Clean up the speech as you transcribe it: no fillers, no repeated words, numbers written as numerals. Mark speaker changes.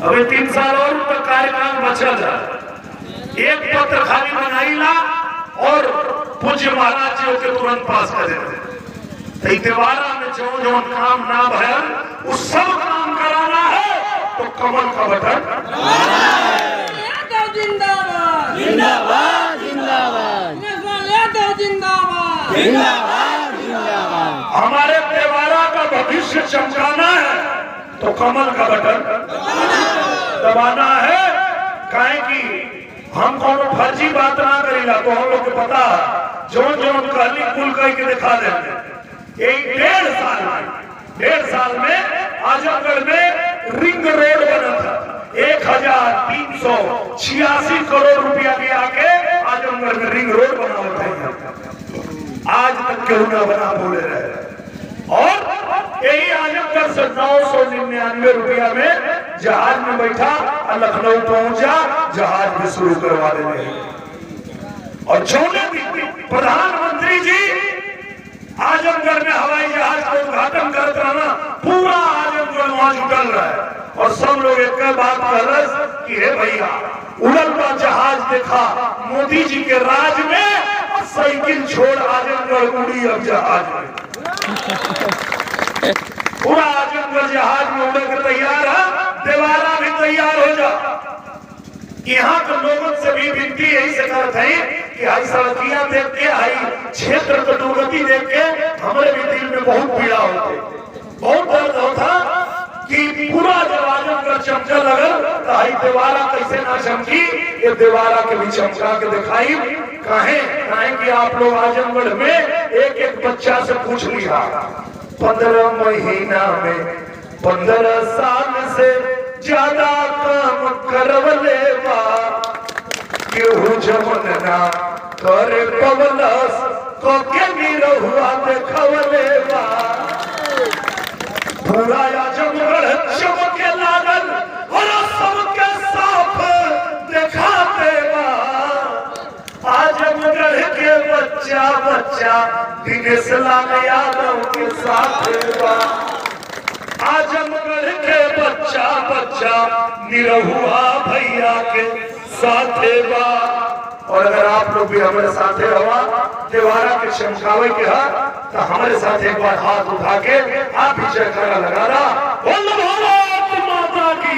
Speaker 1: अभी 3 साल और उनका कार्यकाल बचल है। एक पत्र खाली बनाईला और पूज्य महाराज जी के तुरंत पास कर देते। देवारा में जो जो काम ना भयल उस सब काम कराना है तो कमल का बटन
Speaker 2: जिंदाबाद जिंदाबाद जिंदाबाद जिंदाबाद जिंदाबाद।
Speaker 1: हमारे देवारा का भविष्य चमकाना है तो कमल का बटन दबाना है। काहे कि हम कोनो फर्जी बात ना करीला तो हम लोग के पता है जो जो कहली कुल कह के दिखा देंगे। एक 1.5 साल में आजमगढ़ में रिंग रोड बना था। 1386 करोड़ रुपया के आके आजमगढ़ में रिंग रोड बना होता है। आज तक क्यों ना बना बोले रहे। और यही आजमगढ़ से 999 रुपया में जहाज में बैठा लखनऊ पहुंचा, जहाज भी शुरू करवा देंगे। और चौने प्रधानमंत्री जी आजमगढ़ में हवाई जहाज का उद्घाटन करता रहना, पूरा आजमगढ़ वहां जुटल रहा है। और सब लोग एक बात कहलस कि हे भैया उड़ल का जहाज देखा मोदी जी के राज में, और साइकिल छोड़ आजमगढ़ उड़ी अब जहाज में। पूरा आजमगढ़ जहाज में उड़े के तैयार है। देवारा भी तैयार हो जा। यहाँ के लोगों से भी विनती यही से करते हैं कि आई सड़कियां देख के, आई क्षेत्र की दुर्गति देख के हमारे भी दिल में बहुत पीड़ा होती, बहुत दर्द होता कि पूरा जब आजमगढ़ चमका लगल तो आई देवारा कैसे ना चमकी। ये देवारा के भी चमका के दिखाई। काहे कि आप लोग आजमगढ़ में एक एक बच्चा से पूछ लिया 15 महीना में 15 साल से ज्यादा काम करवले बा, केहू जमन ना करे पवलस को के निरहुआ देखवले बा। पूरा आजमगढ़ चमके लागल और सबके साफ दिखाते बा। आजमगढ़ के बच्चा बच्चा दिनेश लाल यादव के साथ बा। आजमगढ़ के बच्चा बच्चा निरहुआ भैया के साथ बा। और अगर आप लोग भी हमारे साथ रहा देवारा के चमकावे के है तो हमारे साथ एक बार हाथ उठा के आप भी जयकारा लगा रहा।